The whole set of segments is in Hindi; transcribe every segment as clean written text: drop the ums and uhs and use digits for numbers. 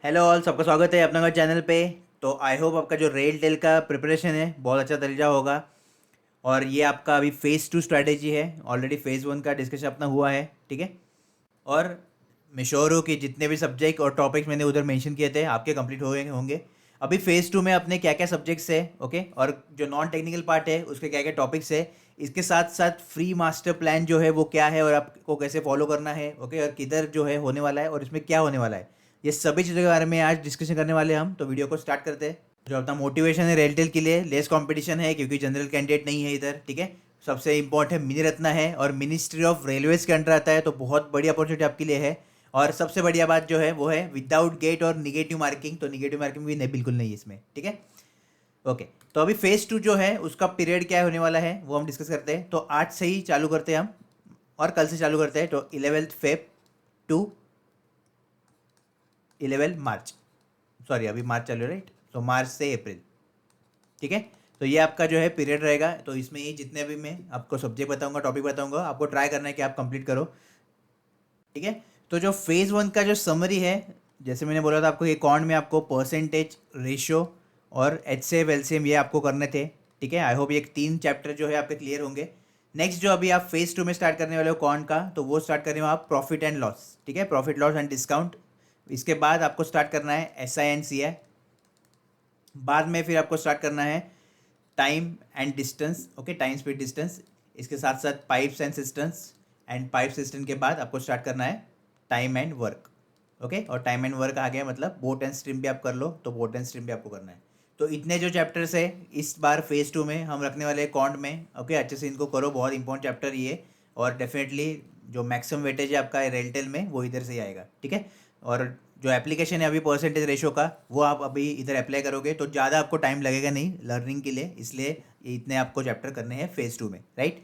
हेलो ऑल, सबका स्वागत है अपना चैनल पे। तो आई होप आपका जो रेल टेल का प्रिपरेशन है बहुत अच्छा तरीका होगा। और ये आपका अभी फेज़ 2 स्ट्रैटेजी है। ऑलरेडी फेज़ 1 का डिस्कशन अपना हुआ है, ठीक है। और मैं श्योर हूँ कि जितने भी सब्जेक्ट और टॉपिक्स मैंने उधर मेंशन किए थे आपके कंप्लीट हो गए होंगे। अभी फेज़ 2 में अपने क्या क्या सब्जेक्ट्स है, ओके, और जो नॉन टेक्निकल पार्ट है उसके क्या क्या टॉपिक्स है। इसके साथ साथ फ्री मास्टर प्लान जो है वो क्या है और आपको कैसे फॉलो करना है, ओके, और किधर जो है होने वाला है और इसमें क्या होने वाला है, ये सभी चीज़ों के बारे में आज डिस्कशन करने वाले हैं हम। तो वीडियो को स्टार्ट करते हैं। जो अपना मोटिवेशन है रेलटेल के लिए, लेस कंपटीशन है क्योंकि जनरल कैंडिडेट नहीं है इधर, ठीक है। सबसे इंपॉर्टेंट मिनी रत्ना है और मिनिस्ट्री ऑफ रेलवेज के अंडर आता है, तो बहुत बड़ी अपॉर्चुनिटी आपके लिए है। और सबसे बढ़िया बात जो है वो है विदाउट गेट और निगेटिव मार्किंग, तो निगेटिव मार्किंग भी नहीं, बिल्कुल नहीं है इसमें, ठीक है। ओके, तो अभी फेज 2 जो है उसका पीरियड क्या होने वाला है वो हम डिस्कस करते हैं। तो आज से ही चालू करते हैं हम, और कल से चालू करते हैं। तो 11 फेब टू 11 मार्च, सॉरी अभी मार्च चालू है, राइट। तो मार्च से अप्रैल, ठीक है। तो ये आपका जो है पीरियड रहेगा। तो इसमें ये जितने भी मैं आपको सब्जेक्ट बताऊंगा, टॉपिक बताऊंगा, आपको ट्राई करना है कि आप कंप्लीट करो, ठीक है। तो जो फेज़ 1 का जो समरी है, जैसे मैंने बोला था आपको, ये कॉन में आपको परसेंटेज, रेशियो और एच सी एफ एलसीएम ये आपको करने थे, ठीक है। आई होप ये 3 चैप्टर जो है आपके क्लियर होंगे। नेक्स्ट जो अभी आप फेज़ 2 में स्टार्ट करने वाले हो कॉन का, तो वो स्टार्ट करने में आप प्रॉफिट एंड लॉस, ठीक है, प्रॉफिट लॉस एंड डिस्काउंट। इसके बाद आपको स्टार्ट करना है एस आई एन सी आई। बाद में फिर आपको स्टार्ट करना है time and distance, okay, time speed distance. इसके साथ साथ pipes and systems, and pipe system के बाद आपको स्टार्ट करना है टाइम एंड वर्क, ओके। और टाइम एंड वर्क आ गया मतलब बोट एंड स्ट्रीम भी आप कर लो, तो बोट एंड स्ट्रीम भी आपको करना है। तो इतने जो चैप्टर्स है इस बार फेज़ 2 में हम रखने वाले हैं कॉन्ट में, ओके। अच्छे से इनको करो, बहुत इंपॉर्टेंट चैप्टर ये। और डेफिनेटली जो मैक्सिमम वेटेज है आपका रेलटेल में वो इधर से ही आएगा, ठीक है। और जो एप्लीकेशन है अभी परसेंटेज रेशो का, वो आप अभी इधर अप्लाई करोगे तो ज़्यादा आपको टाइम लगेगा नहीं लर्निंग के लिए, इसलिए ये इतने आपको चैप्टर करने हैं फेज़ 2 में, राइट।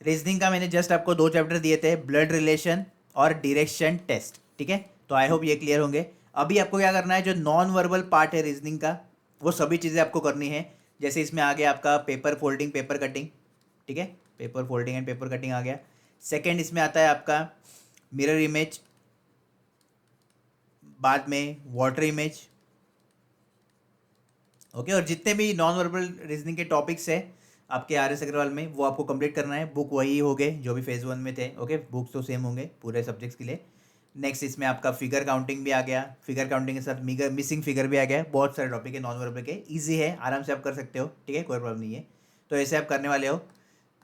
रीजनिंग का मैंने जस्ट आपको 2 चैप्टर दिए थे, ब्लड रिलेशन और डायरेक्शन टेस्ट, ठीक है। तो आई होप ये क्लियर होंगे। अभी आपको क्या करना है, जो नॉन वर्बल पार्ट है रीजनिंग का, वो सभी चीज़ें आपको करनी है। जैसे इसमें आ गया आपका पेपर फोल्डिंग, पेपर कटिंग, ठीक है, paper folding and paper cutting आ गया। सेकेंड इसमें आता है आपका मिरर इमेज, बाद में वाटर इमेज, ओके। और जितने भी नॉन वर्बल रीजनिंग के टॉपिक्स है आपके आर एस अग्रवाल में, वो आपको कंप्लीट करना है। बुक वही हो गए जो भी फेज़ 1 में थे, ओके, बुक्स तो सेम होंगे पूरे सब्जेक्ट्स के लिए। नेक्स्ट इसमें आपका फिगर काउंटिंग भी आ गया, फिगर काउंटिंग के साथ मिगर मिसिंग फिगर भी आ गया। बहुत सारे टॉपिक है नॉन वर्बल के, ईजी है, आराम से आप कर सकते हो, ठीक है, कोई प्रॉब्लम नहीं है। तो ऐसे आप करने वाले हो।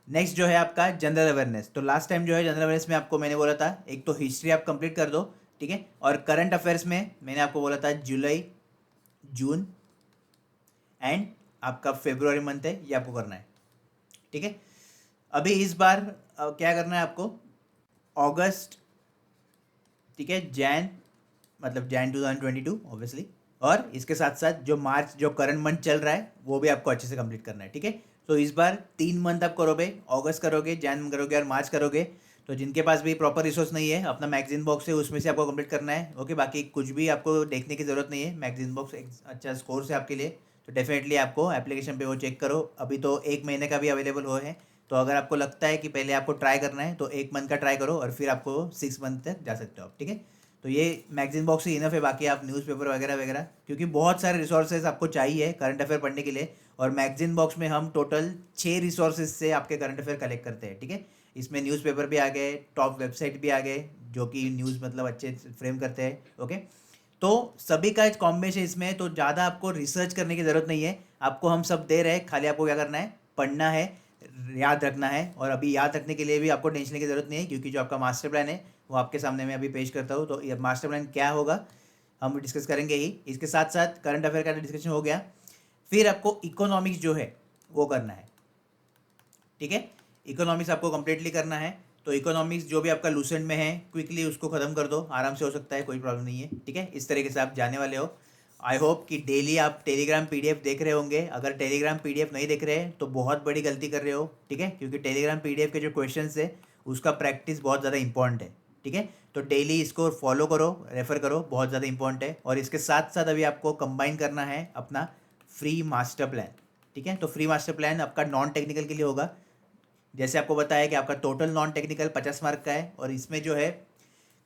नेक्स्ट जो है आपका जनरल अवेयरनेस। तो लास्ट टाइम जो है जनरल अवेयरनेस में आपको मैंने बोला था एक तो हिस्ट्री आप कंप्लीट कर दो, ठीक है। और करंट अफेयर्स में मैंने आपको बोला था जुलाई, जून एंड आपका फेब्रुआरी मंथ है, ये आपको करना है, ठीक है। अभी इस बार क्या करना है आपको, अगस्त, ठीक है, जैन, मतलब जैन 2022 ऑब्वियसली। और इसके साथ साथ जो मार्च, जो करंट मंथ चल रहा है, वो भी आपको अच्छे से कंप्लीट करना है, ठीक है। तो इस बार 3 मंथ आप करोगे, अगस्त करोगे, जैन करोगे और मार्च करोगे। तो जिनके पास भी प्रॉपर रिसोर्स नहीं है, अपना मैगजीन बॉक्स है उसमें से आपको कंप्लीट करना है, ओके। बाकी कुछ भी आपको देखने की ज़रूरत नहीं है, मैगजीन बॉक्स एक अच्छा स्कोर है आपके लिए। तो डेफिनेटली आपको एप्लीकेशन पे वो चेक करो। अभी तो 1 महीने का भी अवेलेबल हो है। तो अगर आपको लगता है कि पहले आपको ट्राई करना है तो 1 मंथ का ट्राई करो और फिर आपको 6 मंथ तक जा सकते हो आप, ठीक है। तो ये मैगजीन बॉक्स ही इनफ है, बाकी आप न्यूज़पेपर वगैरह वगैरह, क्योंकि बहुत सारे रिसोर्सेज आपको चाहिए करंट अफेयर पढ़ने के लिए। और मैगजीन बॉक्स में हम टोटल 6 रिसोर्सेज से आपके करंट अफेयर कलेक्ट करते हैं, ठीक है। इसमें न्यूज़पेपर भी आ गए, टॉप वेबसाइट भी आ गए जो कि न्यूज़ मतलब अच्छे फ्रेम करते हैं, ओके। तो सभी का एक कॉम्बिनेशन इसमें है, तो ज़्यादा आपको रिसर्च करने की ज़रूरत नहीं है। आपको हम सब दे रहे हैं, खाली आपको क्या करना है, पढ़ना है, याद रखना है। और अभी याद रखने के लिए भी आपको टेंशन लेने की ज़रूरत नहीं है, क्योंकि जो आपका मास्टर प्लान है वो आपके सामने मैं अभी पेश करता हूँ। तो ये मास्टर प्लान क्या होगा हम डिस्कस करेंगे ही। इसके साथ साथ करंट अफेयर का डिस्कशन हो गया। फिर आपको इकोनॉमिक्स जो है वो करना है, ठीक है। इकोनॉमिक्स आपको कंप्लीटली करना है। तो इकोनॉमिक्स जो भी आपका लूसेंट में है क्विकली उसको ख़त्म कर दो, आराम से हो सकता है, कोई प्रॉब्लम नहीं है, ठीक है। इस तरीके से आप जाने वाले हो। आई होप कि डेली आप टेलीग्राम पीडीएफ देख रहे होंगे। अगर टेलीग्राम पीडीएफ नहीं देख रहे तो बहुत बड़ी गलती कर रहे हो, ठीक है, क्योंकि टेलीग्राम पीडीएफ के जो क्वेश्चंस है उसका प्रैक्टिस बहुत ज़्यादा इंपॉर्टेंट है, ठीक है। तो डेली इसको फॉलो करो, रेफर करो, बहुत ज़्यादा इंपॉर्टेंट है। और इसके साथ साथ अभी आपको कंबाइन करना है अपना फ्री मास्टर प्लान, ठीक है। तो फ्री मास्टर प्लान आपका नॉन टेक्निकल के लिए होगा। जैसे आपको बताया कि आपका टोटल नॉन टेक्निकल 50 मार्क का है, और इसमें जो है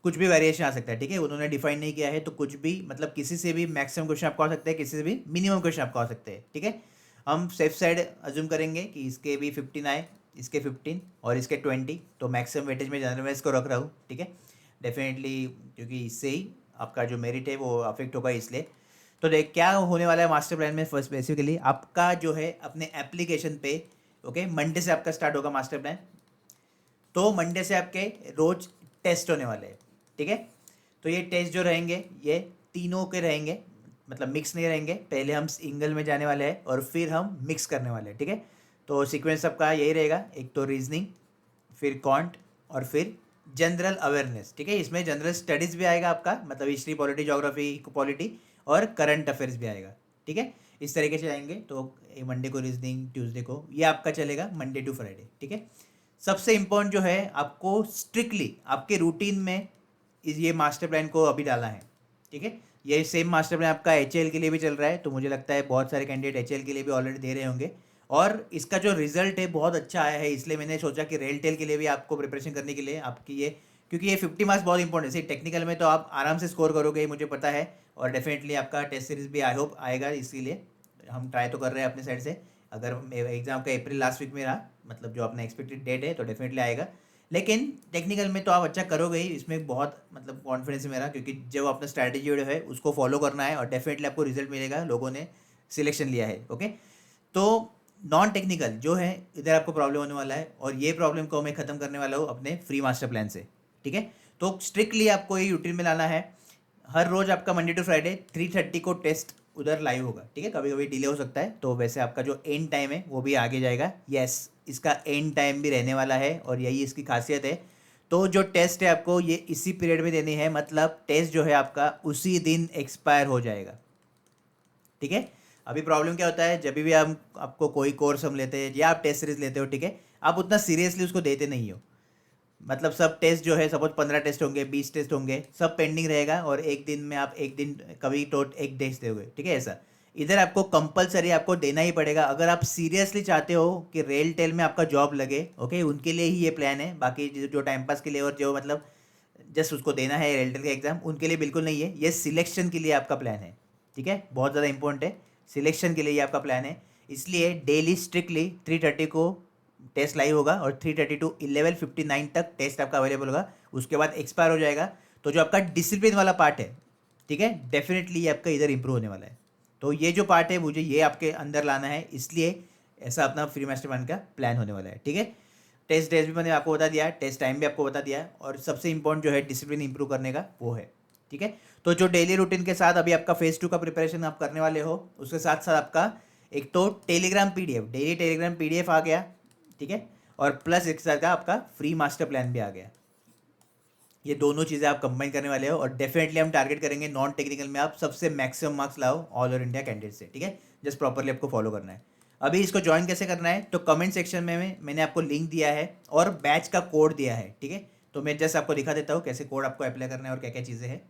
कुछ भी वेरिएशन आ सकता है, ठीक है, उन्होंने डिफाइन नहीं किया है, तो कुछ भी मतलब किसी से भी मैक्सिमम क्वेश्चन आपको आ सकते हैं, किसी से भी मिनिमम क्वेश्चन आपको आ सकते हैं, ठीक है। हम सेफ साइड अज्यूम करेंगे कि इसके भी 15 आए, इसके 15 और इसके 20, तो मैक्सिमम वेटेज में जनरल में इसको रख रहा हूँ, ठीक है, डेफिनेटली, क्योंकि इससे ही आपका जो मेरिट है वो अफेक्ट होगा इसलिए। तो देख क्या होने वाला है मास्टर प्लान में, फर्स्ट बेसिकली आपका जो है अपने एप्लीकेशन पे, ओके, मंडे से आपका स्टार्ट होगा मास्टर प्लान। तो मंडे से आपके रोज टेस्ट होने वाले हैं, ठीक है। तो ये टेस्ट जो रहेंगे ये तीनों के रहेंगे, मतलब मिक्स नहीं रहेंगे, पहले हम सिंगल में जाने वाले हैं और फिर हम मिक्स करने वाले हैं, ठीक है। तो सीक्वेंस सबका यही रहेगा, एक तो रीजनिंग, फिर कॉन्ट और फिर जनरल अवेयरनेस, ठीक है। इसमें जनरल स्टडीज़ भी आएगा आपका, मतलब हिस्ट्री, पॉलिटी, ज्योग्राफी, पॉलिटी और करंट अफेयर्स भी आएगा, ठीक है। इस तरीके से आएंगे। तो मंडे को रीजनिंग, ट्यूसडे को ये आपका चलेगा मंडे टू फ्राइडे, ठीक है। सबसे इम्पोर्टेंट जो है आपको स्ट्रिक्टली आपके रूटीन में ये मास्टर प्लान को अभी डालना है, ठीक है। ये सेम मास्टर प्लान आपका एचएएल के लिए भी चल रहा है, तो मुझे लगता है बहुत सारे कैंडिडेट एचएएल के लिए भी ऑलरेडी दे रहे होंगे, और इसका जो रिजल्ट है बहुत अच्छा आया है, इसलिए मैंने सोचा कि रेल टेल के लिए भी आपको प्रिपरेशन करने के लिए आपकी ये, क्योंकि ये 50 मार्क्स बहुत इंपॉर्टेंट है। टेक्निकल में तो आप आराम से स्कोर करोगे, मुझे पता है, और डेफिनेटली आपका टेस्ट सीरीज भी आई होप आएगा, इसीलिए हम ट्राई तो कर रहे हैं अपने साइड से। अगर एग्जाम का अप्रैल लास्ट वीक में रहा, मतलब जो अपना एक्सपेक्टेड डेट है, तो डेफिनेटली आएगा। लेकिन टेक्निकल में तो आप अच्छा करोगे ही, इसमें बहुत मतलब कॉन्फिडेंस है मेरा, क्योंकि जब अपना स्ट्रैटेजी जो है उसको फॉलो करना है और डेफिनेटली आपको रिजल्ट मिलेगा, लोगों ने सिलेक्शन लिया है, ओके। तो नॉन टेक्निकल जो है इधर आपको प्रॉब्लम होने वाला है, और ये प्रॉब्लम को मैं ख़त्म करने वाला हूँ अपने फ्री मास्टर प्लान से, ठीक है। तो स्ट्रिक्टली आपको ये रूटीन में लाना है, हर रोज़ आपका मंडे टू फ्राइडे 3:30 को टेस्ट उधर लाइव होगा, ठीक है। कभी कभी डिले हो सकता है, तो वैसे आपका जो एंड टाइम है वो भी आगे जाएगा, यस, इसका एंड टाइम भी रहने वाला है, और यही इसकी खासियत है। तो जो टेस्ट है आपको ये इसी पीरियड में देनी है, मतलब टेस्ट जो है आपका उसी दिन एक्सपायर हो जाएगा, ठीक है। अभी प्रॉब्लम क्या होता है, जब भी हम आपको कोई कोर्स हम लेते हैं या आप टेस्ट सीरीज लेते हो, ठीक है, आप उतना सीरियसली उसको देते नहीं हो, मतलब सब टेस्ट जो है, सपोज 15 टेस्ट होंगे, 20 टेस्ट होंगे, सब पेंडिंग रहेगा, और एक दिन में आप एक दिन कभी तो एक टेस्ट दोगे, ठीक है। ऐसा इधर आपको कंपलसरी आपको देना ही पड़ेगा, अगर आप सीरियसली चाहते हो कि रेल टेल में आपका जॉब लगे, ओके, उनके लिए ही ये प्लान है। बाकी जो टाइम पास के लिए और जो मतलब जस्ट उसको देना है रेल टेल का एग्जाम, उनके लिए बिल्कुल नहीं है, ये सिलेक्शन के लिए आपका प्लान है, ठीक है, बहुत ज़्यादा इंपॉर्टेंट है, सिलेक्शन के लिए ये आपका प्लान है। इसलिए डेली स्ट्रिक्टली 3:30 को टेस्ट लाइव होगा, और 3:30 टू 11:59 तक टेस्ट आपका अवेलेबल होगा, उसके बाद एक्सपायर हो जाएगा। तो जो आपका डिसिप्लिन वाला पार्ट है, ठीक है, डेफिनेटली ये आपका इधर इंप्रूव होने वाला है। तो ये जो पार्ट है मुझे ये आपके अंदर लाना है, इसलिए ऐसा अपना फ्री मास्टर प्लान का प्लान होने वाला है, ठीक है। टेस्ट डेज भी मैंने आपको बता दिया है, टेस्ट टाइम भी आपको बता दिया है, और सबसे इंपॉर्टेंट जो है डिसिप्लिन इंप्रूव करने का वो है, ठीक है। तो जो डेली रूटीन के साथ अभी आपका फेज 2 का प्रिपरेशन आप करने वाले हो, उसके साथ साथ आपका एक तो Telegram PDF, daily Telegram PDF आ गया, ठीक है, और प्लस एक साथ का आपका फ्री मास्टर प्लान भी आ गया। ये दोनों चीज़ें आप कंबाइन करने वाले हो, और डेफिनेटली हम टारगेट करेंगे नॉन टेक्निकल में आप सबसे मैक्सिमम मार्क्स लाओ ऑल ओवर इंडिया कैंडिडेट से, ठीक है। जस्ट प्रॉपरली आपको फॉलो करना है। अभी इसको ज्वाइन कैसे करना है, तो कमेंट सेक्शन में मैंने आपको लिंक दिया है और बैच का कोड दिया है, ठीक है। तो मैं जस्ट आपको दिखा देता हूँ कैसे कोड आपको अप्लाई करना है और क्या क्या चीज़ें हैं,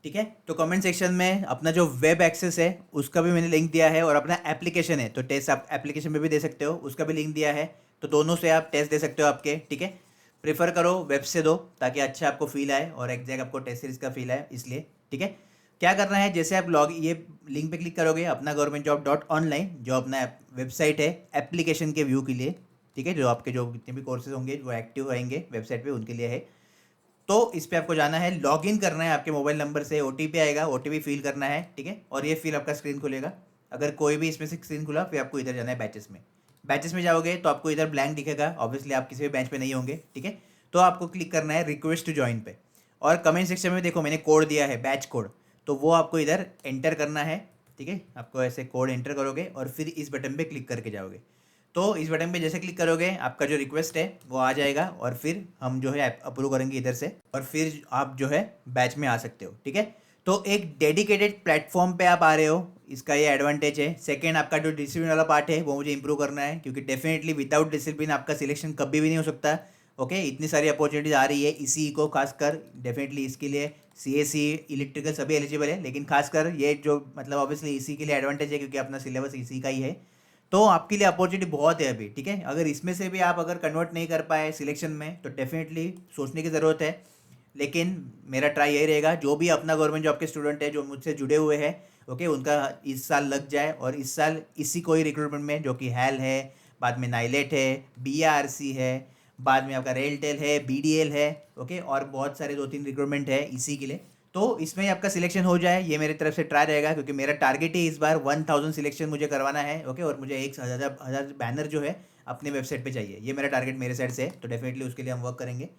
ठीक है। तो कमेंट सेक्शन में अपना जो वेब एक्सेस है उसका भी मैंने लिंक दिया है, और अपना एप्लीकेशन है तो टेस्ट आप एप्लीकेशन पे भी दे सकते हो, उसका भी लिंक दिया है, तो दोनों से आप टेस्ट दे सकते हो आपके, ठीक है। प्रेफर करो वेब से दो, ताकि अच्छा आपको फील आए और एग्जैक्ट आपको टेस्ट सीरीज का फील आए, इसलिए, ठीक है। क्या करना है, जैसे आप लॉग ये लिंक पे क्लिक करोगे अपना governmentjob.online, जो अपना वेबसाइट है एप्लीकेशन के व्यू के लिए, ठीक है, जो आपके जो जितने भी कोर्सेज होंगे वो एक्टिव रहेंगे वेबसाइट पे उनके लिए है। तो इस पर आपको जाना है, लॉगिन करना है, आपके मोबाइल नंबर से ओटीपी आएगा, ओटीपी फिल करना है, ठीक है, और ये फिर आपका स्क्रीन खुलेगा। अगर कोई भी इसमें से स्क्रीन खुला, फिर आपको इधर जाना है बैचेस में। बैचेस में जाओगे तो आपको इधर ब्लैंक दिखेगा, ऑब्वियसली आप किसी भी बेंच पे नहीं होंगे, ठीक है। तो आपको क्लिक करना है रिक्वेस्ट टू ज्वाइन पे, और कमेंट सेक्शन में देखो मैंने कोड दिया है, बैच कोड, तो वो आपको इधर एंटर करना है, ठीक है। आपको ऐसे कोड एंटर करोगे और फिर इस बटन पे क्लिक करके जाओगे। तो इस बटन पे जैसे क्लिक करोगे आपका जो रिक्वेस्ट है वो आ जाएगा, और फिर हम जो है अप्रूव करेंगे इधर से, और फिर आप जो है बैच में आ सकते हो, ठीक है। तो एक डेडिकेटेड प्लेटफॉर्म पे आप आ रहे हो, इसका ये एडवांटेज है। सेकंड, आपका जो डिसिप्लिन वाला पार्ट है वो मुझे इंप्रूव करना है, क्योंकि डेफिनेटली विदाउट डिसिप्लिन आपका सिलेक्शन कभी भी नहीं हो सकता, ओके। इतनी सारी अपॉर्चुनिटीज आ रही है इसी को खासकर, डेफिनेटली इसके लिए सीएससी, इलेक्ट्रिकल सभी एलिजिबल है, लेकिन खासकर ये जो मतलब ऑब्वियसली इसी के लिए एडवांटेज है, क्योंकि अपना सिलेबस इसी का ही है। तो आपके लिए अपॉर्चुनिटी बहुत है अभी, ठीक है। अगर इसमें से भी आप अगर कन्वर्ट नहीं कर पाए सिलेक्शन में, तो डेफिनेटली सोचने की ज़रूरत है। लेकिन मेरा ट्राई यही रहेगा, जो भी अपना गवर्नमेंट जॉब के स्टूडेंट है जो मुझसे जुड़े हुए हैं, ओके, उनका इस साल लग जाए, और इस साल इसी कोई रिक्रूटमेंट में, जो कि हैल है, बाद में नाइलेट है, BRC है, बाद में आपका रेलटेल है, BDL है, ओके, और बहुत सारे 2-3 रिक्रूटमेंट है इसी के लिए। तो इसमें आपका सिलेक्शन हो जाए, ये मेरी तरफ से ट्राई रहेगा, क्योंकि मेरा टारगेट ही इस बार 1000 सिलेक्शन मुझे करवाना है, ओके, और मुझे 1000 बैनर जो है अपने वेबसाइट पे चाहिए, ये मेरा टारगेट मेरे साइड से है, तो डेफिनेटली उसके लिए हम वर्क करेंगे।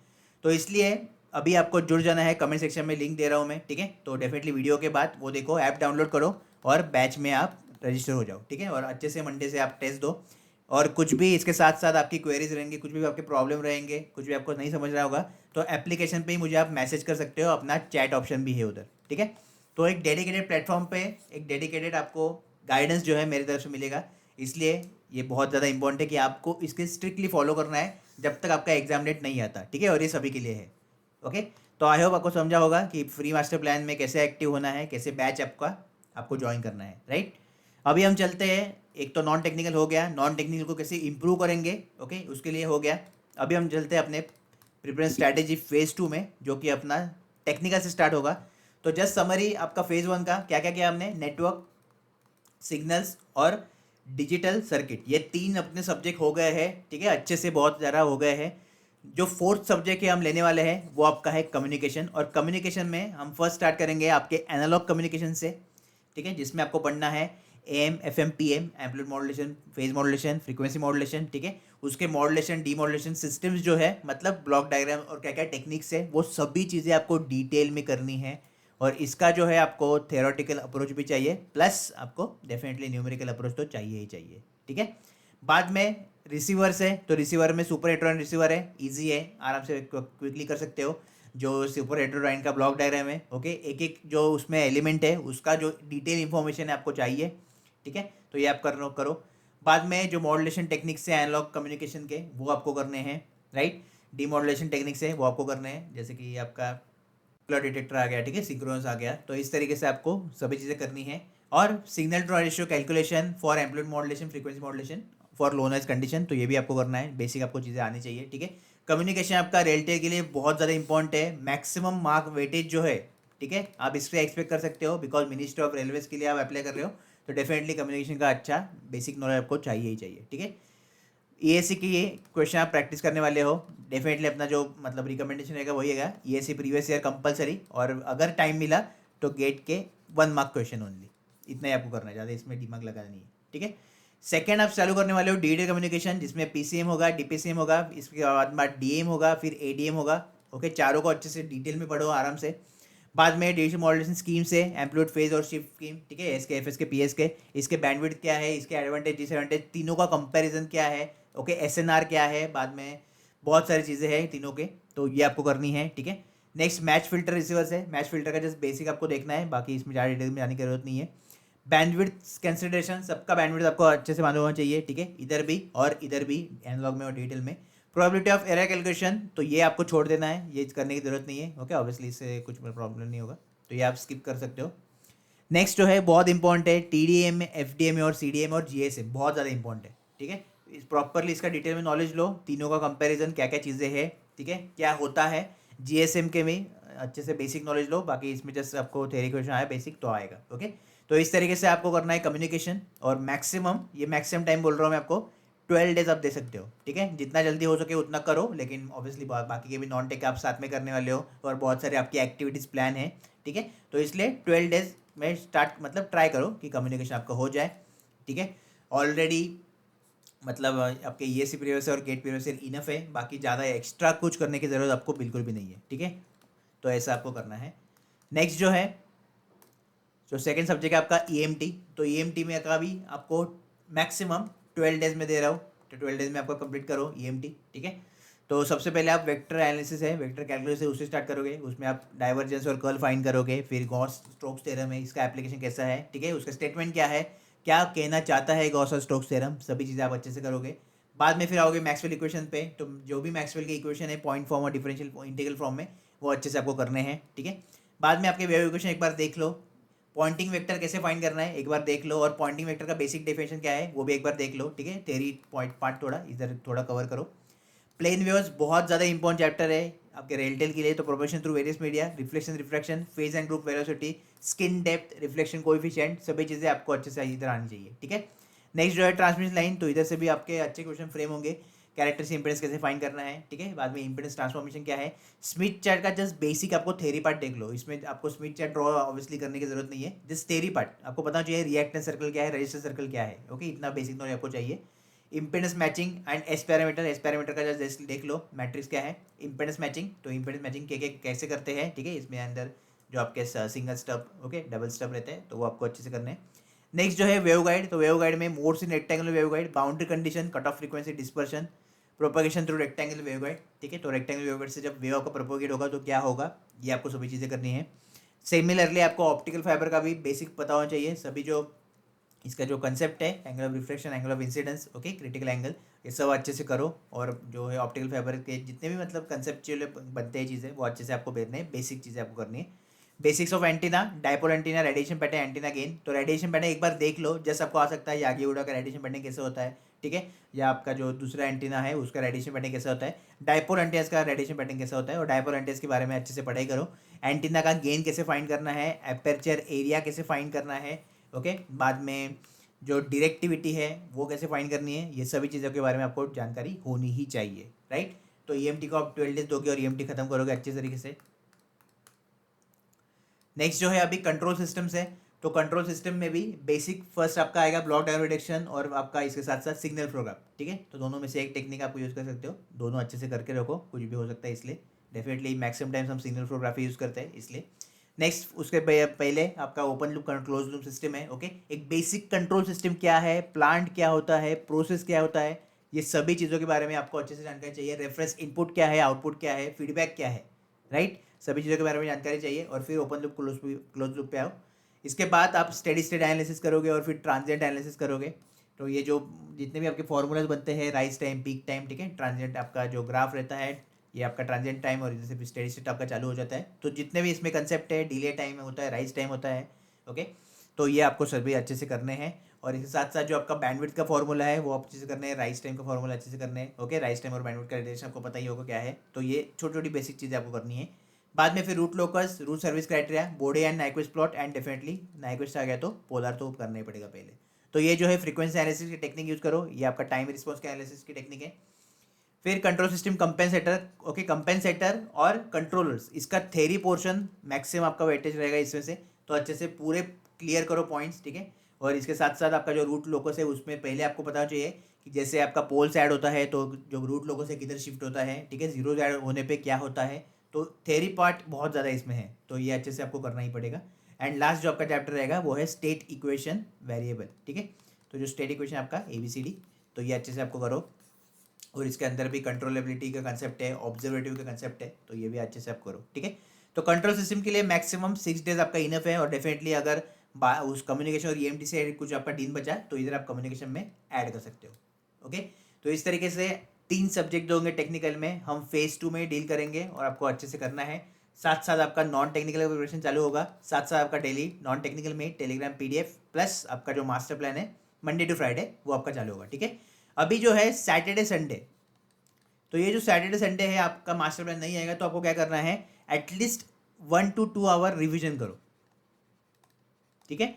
तो इसलिए अभी आपको जुड़ जाना है, कमेंट सेक्शन में लिंक दे रहा हूँ मैं, ठीक है, तो डेफिनेटली वीडियो के बाद वो देखो, ऐप डाउनलोड करो और बैच में आप रजिस्टर हो जाओ, ठीक है, और अच्छे से मंडे से आप टेस्ट दो। और कुछ भी इसके साथ साथ आपकी क्वेरीज रहेंगी, कुछ भी आपके प्रॉब्लम रहेंगे, कुछ भी आपको नहीं समझ रहा होगा, तो एप्लीकेशन पे ही मुझे आप मैसेज कर सकते हो, अपना चैट ऑप्शन भी है उधर, ठीक है। तो एक डेडिकेटेड प्लेटफॉर्म पे एक डेडिकेटेड आपको गाइडेंस जो है मेरी तरफ से मिलेगा, इसलिए ये बहुत ज़्यादा इंपॉर्टेंट है कि आपको इसके स्ट्रिक्टली फॉलो करना है जब तक आपका एग्जाम डेट नहीं आता, ठीक है, और ये सभी के लिए है, ओके। तो आई होप आपको समझा होगा कि फ्री मास्टर प्लान में कैसे एक्टिव होना है, कैसे बैच आपको ज्वाइन करना है, राइट। अभी हम चलते हैं, एक तो नॉन टेक्निकल हो गया, नॉन टेक्निकल को कैसे इंप्रूव करेंगे, ओके, उसके लिए हो गया। अभी हम चलते हैं अपने प्रिपरेशन स्ट्रैटेजी फेज़ 2 में, जो कि अपना टेक्निकल से स्टार्ट होगा। तो जस्ट समरी आपका फेज़ 1 का क्या क्या किया हमने, नेटवर्क, सिग्नल्स और डिजिटल सर्किट, ये 3 अपने सब्जेक्ट हो गए हैं, ठीक है, अच्छे से बहुत ज़्यादा हो गए हैं। जो फोर्थ सब्जेक्ट है हम लेने वाले हैं वो आपका है कम्युनिकेशन, और कम्युनिकेशन में हम फर्स्ट स्टार्ट करेंगे आपके एनालॉग कम्युनिकेशन से, ठीक है, जिसमें आपको पढ़ना है AM, FM, PM, amplitude modulation, phase modulation, frequency modulation, ठीक है, उसके मॉड्यूलेशन डीमॉड्यूलेशन सिस्टम्स जो है, मतलब ब्लॉक डायग्राम और क्या क्या टेक्निक्स है, वो सभी चीज़ें आपको डिटेल में करनी है। और इसका जो है आपको थ्योरेटिकल अप्रोच भी चाहिए, प्लस आपको डेफिनेटली न्यूमेरिकल अप्रोच तो चाहिए ही चाहिए, ठीक है। बाद में रिसीवर्स है, तो रिसीवर में सुपर हेटेरोडाइन रिसीवर है, इजी है, आराम से क्विकली कर सकते हो। जो सुपर हेटेरोडाइन का ब्लॉक डायग्राम है, ओके, एक एक जो उसमें एलिमेंट है उसका जो डिटेल इन्फॉर्मेशन है आपको चाहिए, ठीक है, तो ये आप करो। बाद में जो मॉड्यूलेशन टेक्निक्स है एनालॉग कम्युनिकेशन के, वो आपको करने हैं, राइट। डीमॉड्यूलेशन टेक्निक्स है वो आपको करने हैं, जैसे कि आपका क्लॉड डिटेक्टर आ गया, ठीक है, सिंक्रोनस आ गया, तो इस तरीके से आपको सभी चीज़ें करनी है। और signal to noise ratio calculation for amplitude modulation, frequency modulation for low noise condition, तो ये भी आपको करना है, बेसिक आपको चीज़ें आनी चाहिए, ठीक है। कम्युनिकेशन आपका रेलटेल के लिए बहुत ज़्यादा इंपॉर्टेंट है, मैक्सिमम मार्क वेटेज जो है, ठीक है, आप इससे एक्सपेक्ट कर सकते हो, बिकॉज मिनिस्ट्री ऑफ रेलवेज के लिए आप अप्लाई कर रहे हो, तो डेफिनेटली कम्युनिकेशन का अच्छा बेसिक नॉलेज आपको चाहिए ही चाहिए, ठीक है। EAC की ये क्वेश्चन आप प्रैक्टिस करने वाले हो, डेफिनेटली अपना जो मतलब रिकमेंडेशन रहेगा वही रहेगा, EAC प्रीवियस ईयर कंपलसरी, और अगर टाइम मिला तो गेट के 1 मार्क क्वेश्चन ओनली, इतना ही आपको करना है, ज़्यादा इसमें दिमाग लगाना नहीं है, ठीक है। सेकेंड आप चालू करने वाले हो डिजिटल कम्युनिकेशन, जिसमें PCM होगा, DPCM होगा, इसके बाद DM होगा, फिर ADM होगा, ओके, चारों को अच्छे से डिटेल में पढ़ो आराम से। बाद में डिजिटल मॉड्यूलेशन स्कीम से एम्पलीट्यूड फेज और शिफ्ट स्कीम, ठीक है, SK FS के PS के, इसके बैंडविड्थ क्या है, इसके एडवांटेज डिसएडवांटेज, तीनों का कंपैरिजन क्या है, ओके, SNR क्या है, बाद में बहुत सारी चीज़ें हैं तीनों के, तो ये आपको करनी है, ठीक है। नेक्स्ट मैच फिल्टर रिसीवर्स है, मैच फिल्टर का जस्ट बेसिक आपको देखना है, बाकी इसमें ज़्यादा डिटेल में जाने की जरूरत नहीं है। बैंडविड्थ कंसिडरेशन, सबका बैंडविड्थ आपको अच्छे से मालूम होना चाहिए, ठीक है, इधर भी और इधर भी, एनालॉग में और डिजिटल में। प्रोबेबिलिटी ऑफ एरर कैलकुलेशन, तो ये आपको छोड़ देना है, ये करने की जरूरत नहीं है, ओके, ऑब्वियसली इससे कुछ प्रॉब्लम नहीं होगा, तो ये आप स्किप कर सकते हो। नेक्स्ट जो है बहुत इंपॉर्टेंट है, TDM, FDM और CDM और GSM, बहुत ज़्यादा इंपॉर्टेंट है, ठीक है, इस प्रॉपरली इसका डिटेल में नॉलेज लो, तीनों का कंपैरिजन क्या क्या चीज़ें हैं, ठीक है, क्या होता है। GSM के में अच्छे से बेसिक नॉलेज लो, बाकी इसमें जस्ट आपको थ्योरी क्वेश्चन आया बेसिक तो आएगा, ओके। तो इस तरीके से आपको करना है कम्युनिकेशन, और मैक्सिमम, ये मैक्सिमम टाइम बोल रहा हूँ मैं आपको, 12 डेज आप दे सकते हो, ठीक है, जितना जल्दी हो सके उतना करो, लेकिन ऑब्वियसली बाकी के भी नॉन टेक आप साथ में करने वाले हो, और बहुत सारे आपकी एक्टिविटीज़ प्लान है, ठीक है, तो इसलिए 12 डेज में स्टार्ट, मतलब ट्राई करो कि कम्युनिकेशन आपका हो जाए, ठीक है। ऑलरेडी मतलब आपके EAC प्रीवियस और गेट प्रीवियस इनफ है, बाकी ज़्यादा एक्स्ट्रा कुछ करने की ज़रूरत आपको बिल्कुल भी नहीं है, ठीक है, तो ऐसा आपको करना है। नेक्स्ट जो है, जो सेकंड सब्जेक्ट है आपका EMT, तो EMT में का भी आपको मैक्सिमम 12 डेज में दे रहा हूँ, तो 12 डेज में आपको कंप्लीट करो EMT, ठीक है। तो सबसे पहले आप वेक्टर एनालिसिस है, वेक्टर कैलकुलस है, उससे स्टार्ट करोगे, उसमें आप डाइवर्जेंस और कर्ल फाइंड करोगे, फिर गॉस स्टोक्स थ्योरम है, इसका एप्लीकेशन कैसा है, ठीक है, उसका स्टेटमेंट क्या है, क्या कहना चाहता है गॉस और स्टोक्स थ्योरम, सभी चीज़ें आप अच्छे से करोगे। बाद में फिर आओगे मैक्सवेल इक्वेशन पे, तो जो भी मैक्सवेल के इक्वेशन है पॉइंट फॉर्म और डिफरेंशियल इंटीग्रल फॉर्म में, वो अच्छे से आपको करने हैं, ठीक है। बाद में आपके वेव इक्वेशन एक बार देख लो, पॉइंटिंग वेक्टर कैसे फाइंड करना है एक बार देख लो, और पॉइंटिंग वेक्टर का बेसिक डेफिनेशन क्या है वो भी एक बार देख लो, ठीक है, थ्योरी पॉइंट पार्ट थोड़ा इधर थोड़ा कवर करो। प्लेन वेव्स बहुत ज़्यादा इंपॉर्टेंट चैप्टर है, आपके रेलटेल के लिए तो proportion through various media, reflection refraction, phase and group velocity, skin depth, reflection coefficient, सभी चीज़ें आपको अच्छे से इधर आनी चाहिए, ठीक है। नेक्स्ट जो है ट्रांसमिशन लाइन, तो इधर से भी आपके अच्छे क्वेश्चन फ्रेम होंगे। कैरेक्टर से इंपेडेंस कैसे फाइंड करना है, ठीक है। बाद में इंपेडेंस ट्रांसफॉर्मेशन क्या है, स्मिथ चार्ट का जस्ट बेसिक आपको थ्योरी पार्ट देख लो। इसमें आपको स्मिथ चार्ट ड्रॉ ऑब्वियसली करने की जरूरत नहीं है, जस्ट थ्योरी पार्ट आपको पता चाहिए। रिएक्टेंस सर्कल क्या है, रजिस्टेंस सर्कल क्या है, ओके, इतना बेसिक नॉलेज आपको चाहिए। Impedance matching and S parameter का जस्ट देख लो, मैट्रिक्स क्या है। इंपेडेंस मैचिंग, तो इंपेडेंस मैचिंग के कैसे करते हैं, ठीक है। इसमें अंदर जो आपके single stub, okay, double stub रहते हैं, तो वो आपको अच्छे से करने हैं। नेक्स्ट जो है वेव गाइड, तो वेव गाइड में मोड्स इन rectangular wave guide, boundary condition, cut off frequency, dispersion, propagation through rectangular wave guide, ठीक है। तो रेक्टेंगुलर वेव गाइड से जब वेव आपका प्रोपोगेट होगा तो क्या होगा, ये आपको सभी चीज़ें करनी है। सिमिलरली आपको ऑप्टिकल फाइबर का भी बेसिक पता होना चाहिए। सभी जो इसका जो कंसेप्ट है, angle of reflection, angle of incidence, okay, critical angle, ये सब अच्छे से करो। और जो है ऑप्टिकल फाइबर के जितने भी मतलब कंसेप्चुअल बनते हैं चीज़ें, वो अच्छे से आपको देखने हैं। बेसिक चीज़ें आपको करनी है। Basics of antenna, dipole antenna, radiation pattern, antenna gain. तो रेडिएशन पैटर्न एक बार देख लो, जैसे आपको आ सकता है यागी उड़ा का रेडिएशन पैटर्न कैसे होता है, ठीक है। या आपका जो दूसरा एंटीना है उसका रेडिएशन पैटर्न कैसा होता है, डायपोल एंटीना का रेडिएशन पैटर्न कैसा होता है, और डायपोल एंटीना के बारे में अच्छे से पढ़ाई करो। एंटीना का गेन कैसे फाइंड करना है, एपर्चर एरिया कैसे फाइंड करना है, ओके। बाद में जो डायरेक्टिविटी है वो कैसे फाइंड करनी है, ये सभी चीज़ों के बारे में आपको जानकारी होनी ही चाहिए, राइट। तो ईएमटी को आप 12 डेज दोगे और ईएमटी खत्म करोगे अच्छे तरीके से। नेक्स्ट जो है अभी कंट्रोल सिस्टम्स है, तो कंट्रोल सिस्टम में भी बेसिक फर्स्ट आपका आएगा ब्लॉक डायग्राम रिडक्शन और आपका इसके साथ साथ सिग्नल फ्लो ग्राफ, ठीक है। तो दोनों में से एक टेक्निक आपको यूज़ कर सकते हो, दोनों अच्छे से करके रखो, कुछ भी हो सकता है इसलिए। डेफिनेटली मैक्सिमम टाइम्स हम सिग्नल फ्लो ग्राफ यूज़ करते हैं इसलिए। नेक्स्ट उसके पहले आपका open loop close loop system है, ओके। एक बेसिक कंट्रोल सिस्टम क्या है, प्लांट क्या होता है, प्रोसेस क्या होता है, ये सभी चीज़ों के बारे में आपको अच्छे से जानकारी चाहिए। रेफरेंस इनपुट क्या है, आउटपुट क्या है, फीडबैक क्या है, राइट। सभी चीज़ों के बारे में जानकारी चाहिए और फिर ओपन लूप क्लोज लूप पे आओ। इसके बाद आप स्टेडी स्टेट एनालिसिस करोगे और फिर ट्रांजिएंट एनालिसिस करोगे। तो ये जो जितने भी आपके फॉर्मूलाज बनते हैं, राइज टाइम, पीक टाइम, ठीक है, ट्रांजिएंट आपका जो ग्राफ रहता है, ये आपका ट्रांजिएंट टाइम, और इधर से फिर स्टेडी स्टेट आपका चालू हो जाता है। तो जितने भी इसमें कंसेप्ट है, डिले टाइम होता है, राइज टाइम होता है, ओके। तो ये आपको सभी अच्छे से करने हैं। और इसके साथ साथ जो आपका बैंडविड्थ का फॉर्मूला है वो अच्छे से करने हैं, राइज टाइम का फॉर्मूला अच्छे से करने हैं, ओके। राइज टाइम और बैंडविड्थ का रिलेशन आपको पता ही होगा क्या है। तो ये छोटी छोटी बेसिक चीज़ें आपको करनी है। बाद में फिर root locus, root service criteria, Bode and Nyquist plot, and definitely Nyquist आ गया तो पोलर तो करना ही पड़ेगा पहले। तो ये जो है फ्रीक्वेंसी एनालिसिस की टेक्निक यूज़ करो, ये आपका टाइम रिस्पॉन्स के एनालिसिस की टेक्निक है। फिर control system compensator, okay, compensator और कंट्रोलर्स, इसका थेरी पोर्शन मैक्सिमम आपका वेटेज रहेगा इसमें से। तो अच्छे से पूरे क्लियर करो पॉइंट्स, ठीक है। और इसके साथ साथ आपका जो रूट लोकस है उसमें पहले आपको पता चाहिए कि जैसे आपका पोल्स ऐड होता है तो जो रूट लोकस है किधर शिफ्ट होता है, ठीक है, जीरो ऐड होने पे क्या होता है। तो थेरी पार्ट बहुत ज़्यादा इसमें है, तो ये अच्छे से आपको करना ही पड़ेगा। एंड लास्ट जो आपका चैप्टर रहेगा वो है स्टेट इक्वेशन वेरिएबल, ठीक है। तो जो स्टेट इक्वेशन आपका ABCD, तो ये अच्छे से आपको करो। और इसके अंदर भी कंट्रोलेबिलिटी का कंसेप्ट है, ऑब्जर्वेटिव का कंसेप्ट है, तो ये भी अच्छे से आप करो, ठीक है। तो कंट्रोल सिस्टम के लिए मैक्सिमम 6 डेज आपका इनफ है। और डेफिनेटली अगर उस कम्युनिकेशन और EMT से कुछ आपका दिन बचा तो इधर आप कम्युनिकेशन में ऐड कर सकते हो, ओके। तो इस तरीके से 3 सब्जेक्ट जो होंगे टेक्निकल में हम फेज 2 में डील करेंगे और आपको अच्छे से करना है। साथ साथ आपका नॉन टेक्निकल प्रिपरेशन चालू होगा, साथ साथ आपका डेली नॉन टेक्निकल में टेलीग्राम PDF प्लस आपका जो मास्टर प्लान है मंडे टू फ्राइडे वो आपका चालू होगा, ठीक है। अभी जो है सैटरडे संडे, तो ये जो सैटरडे संडे है आपका मास्टर प्लान नहीं आएगा तो आपको क्या करना है, एटलीस्ट 1 to 2 आवर रिविजन करो, ठीक है।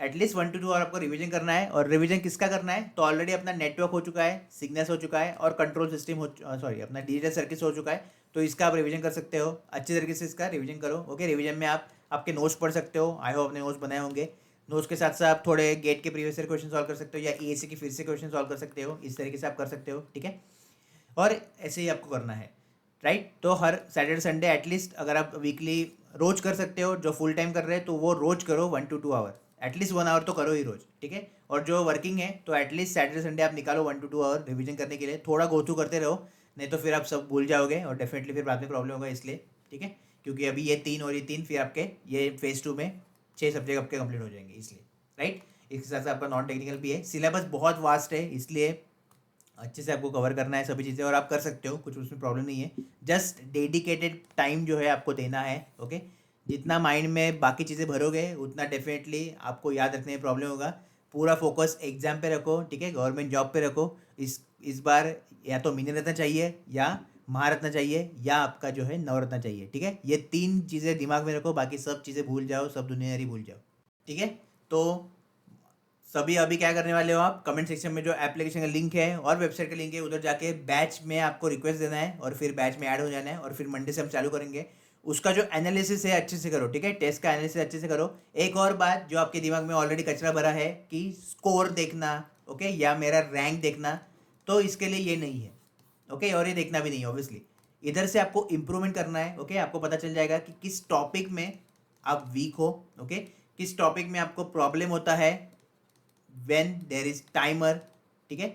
एटलीस्ट 1 to 2 आवर आपको रिवीजन करना है। और रिवीजन किसका करना है, तो ऑलरेडी अपना नेटवर्क हो चुका है, सिग्नल्स हो चुका है, और कंट्रोल सिस्टम हो, सॉरी, अपना डिजिटल सर्किट हो चुका है। तो इसका आप रिवीजन कर सकते हो, अच्छे तरीके से इसका रिवीजन करो, ओके। रिवीजन में आप आपके नोट्स पढ़ सकते हो, आई होप अपने नोट्स बनाए होंगे। नोट्स के साथ साथ आप थोड़े गेट के प्रीवियस ईयर क्वेश्चन सॉल्व कर सकते हो या EAC की फिर से क्वेश्चन सॉल्व कर सकते हो, इस तरीके से आप कर सकते हो, ठीक है। और ऐसे ही आपको करना है, राइट। तो हर सैटरडे संडे एटलीस्ट अगर आप वीकली रोज कर सकते हो, जो फुल टाइम कर रहे हैं तो वो रोज करो 1 to 2 आवर, एटलीस्ट 1 आवर तो करो ही रोज, ठीक है। और जो वर्किंग है तो एटलीस्ट सैटरडे संडे आप निकालो 1 to 2 आवर रिवीजन करने के लिए, थोड़ा गो थ्रू करते रहो, नहीं तो फिर आप सब भूल जाओगे और डेफिनेटली फिर बाद में प्रॉब्लम होगा, इसलिए, ठीक है। क्योंकि अभी ये 3 और ये 3 फिर आपके ये फेज 2 में 6 सब्जेक्ट आपके कंप्लीट हो जाएंगे, इसलिए, राइट। इसके साथ साथ आपका नॉन टेक्निकल भी है, सिलेबस बहुत वास्ट है, इसलिए अच्छे से आपको कवर करना है सभी चीज़ें, और आप कर सकते हो, कुछ उसमें प्रॉब्लम नहीं है। जस्ट डेडिकेटेड टाइम जो है आपको देना है, ओके। जितना माइंड में बाकी चीज़ें भरोगे उतना डेफिनेटली आपको याद रखने में प्रॉब्लम होगा। पूरा फोकस एग्जाम पे रखो, ठीक है, गवर्नमेंट जॉब पे रखो। इस बार या तो मिलने रहना चाहिए या महारत्न चाहिए या आपका जो है नवरत्न चाहिए, ठीक है। ये 3 चीज़ें दिमाग में रखो, बाकी सब चीज़ें भूल जाओ, सब दुनियादारी भूल जाओ, ठीक है। तो सभी अभी क्या करने वाले हो आप, कमेंट सेक्शन में जो एप्लीकेशन का लिंक है और वेबसाइट का लिंक है उधर जाके बैच में आपको रिक्वेस्ट देना है और फिर बैच में ऐड हो जाना है और फिर मंडे से हम चालू करेंगे। उसका जो एनालिसिस है अच्छे से करो, ठीक है, टेस्ट का एनालिसिस अच्छे से करो। एक और बात जो आपके दिमाग में ऑलरेडी कचरा भरा है कि स्कोर देखना, ओके, या मेरा रैंक देखना, तो इसके लिए ये नहीं है, ओके, और ये देखना भी नहीं है ऑब्वियसली। इधर से आपको इम्प्रूवमेंट करना है, ओके। आपको पता चल जाएगा कि किस टॉपिक में आप वीक हो, ओके, किस टॉपिक में आपको प्रॉब्लम होता है व्हेन देयर इज टाइमर, ठीक है।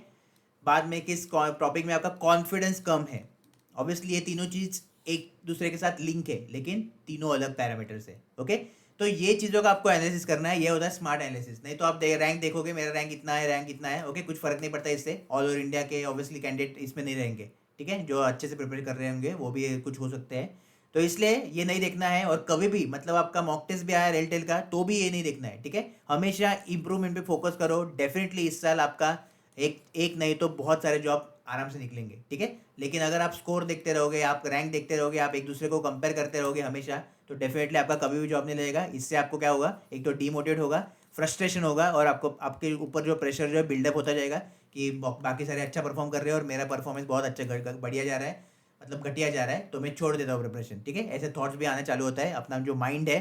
बाद में किस टॉपिक में आपका कॉन्फिडेंस कम है। ऑब्वियसली ये तीनों चीज़ एक दूसरे के साथ लिंक है, लेकिन तीनों अलग पैरामीटर्स है, ओके। तो ये चीज़ों का आपको एनालिसिस करना है, ये होता है स्मार्ट एनालिसिस। नहीं तो आप रैंक देखोगे, मेरा रैंक इतना है, रैंक इतना है, ओके, कुछ फर्क नहीं पड़ता इससे। ऑल ओवर इंडिया के ऑब्वियसली कैंडिडेट इसमें नहीं रहेंगे, ठीक है, जो अच्छे से प्रिपेयर कर रहे होंगे वो भी कुछ हो सकते हैं। तो इसलिए ये नहीं देखना है। और कभी भी मतलब आपका मॉक टेस्ट भी आया रेलटेल का तो भी ये नहीं देखना है, ठीक है। हमेशा इंप्रूवमेंट पे फोकस करो। डेफिनेटली इस साल आपका एक एक नहीं तो बहुत सारे जॉब आराम से निकलेंगे, ठीक है। लेकिन अगर आप स्कोर देखते रहोगे, आप रैंक देखते रहोगे, आप एक दूसरे को कंपेयर करते रहोगे हमेशा, तो डेफिनेटली आपका कभी भी जॉब नहीं लगेगा। इससे आपको क्या होगा, एक तो डीमोटिवेट होगा, फ्रस्ट्रेशन होगा और आपको आपके ऊपर जो प्रेशर जो है बिल्डअप होता जाएगा कि बाकी सारे अच्छा परफॉर्म कर रहे हैं और मेरा परफॉर्मेंस बहुत अच्छा बढ़िया जा रहा है, मतलब घटिया जा रहा है, तो मैं छोड़ देता हूँ प्रिपरेशन, ठीक है। ऐसे थॉट्स भी आना चालू होता है। अपना जो माइंड है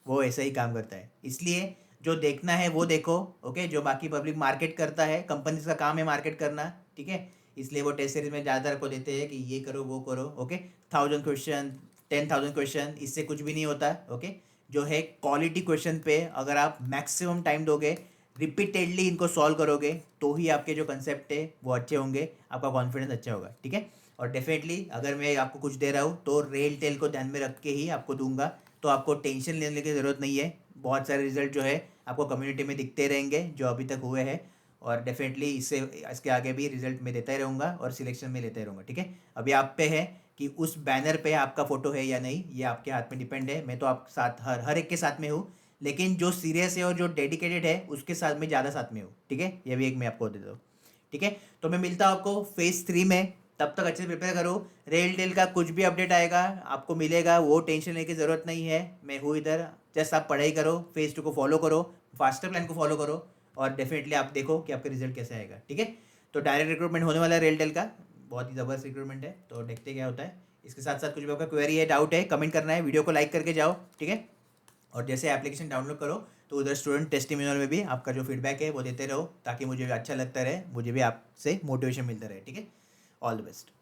वो ऐसा ही काम करता है। इसलिए जो देखना है वो देखो, ओके। जो बाकी पब्लिक मार्केट करता है, कंपनीज का काम है मार्केट करना, ठीक है। इसलिए वो टेस्ट सीरीज में ज़्यादातर को देते हैं कि ये करो वो करो, ओके। 1000 क्वेश्चन, 10,000 क्वेश्चन, इससे कुछ भी नहीं होता, ओके। जो है क्वालिटी क्वेश्चन पे अगर आप मैक्सिमम टाइम दोगे, रिपीटेडली इनको सॉल्व करोगे, तो ही आपके जो कंसेप्ट है वो अच्छे होंगे, आपका कॉन्फिडेंस अच्छा होगा, ठीक है। और डेफिनेटली अगर मैं आपको कुछ दे रहा हूँ तो रेल टेल को ध्यान में रख के ही आपको दूंगा, तो आपको टेंशन लेने की ज़रूरत नहीं है। बहुत सारे रिजल्ट जो है आपको कम्युनिटी में दिखते रहेंगे जो अभी तक हुए हैं, और डेफिनेटली इससे इसके आगे भी रिजल्ट में देता ही रहूँगा और सिलेक्शन में लेते रहूँगा, ठीक है। अभी आप पे है कि उस बैनर पे आपका फ़ोटो है या नहीं, ये आपके हाथ में डिपेंड है। मैं तो आप साथ हर एक के साथ में हूँ, लेकिन जो सीरियस है और जो डेडिकेटेड है उसके साथ में ज़्यादा साथ में हूँ, ठीक है। ये भी एक मैं आपको देता हूँ, ठीक है। तो मैं मिलता हूँ आपको फेज़ 3 में। तब तक अच्छे से प्रिपेयर करो। रेल टेल का कुछ भी अपडेट आएगा आपको मिलेगा, वो टेंशन लेने की ज़रूरत नहीं है। मैं हूँ इधर, जस्ट आप पढ़ाई करो, फेज़ 2 को फॉलो करो, फास्टर प्लान को फॉलो करो, और डेफिनेटली आप देखो कि आपका रिजल्ट कैसे आएगा, ठीक है। तो डायरेक्ट रिक्रूटमेंट होने वाला है रेल टेल का, बहुत ही ज़बरदस्त रिक्रूटमेंट है, तो देखते क्या होता है। इसके साथ साथ कुछ भी आपका क्वेरी है, डाउट है, कमेंट करना है, वीडियो को लाइक करके जाओ, ठीक है। और जैसे एप्लीकेशन डाउनलोड करो तो उधर स्टूडेंट टेस्टिमोनियल में भी आपका जो फीडबैक है वो देते रहो, ताकि मुझे भी अच्छा लगता रहे, मुझे भी आपसे मोटिवेशन मिलता रहे, ठीक है। All the best.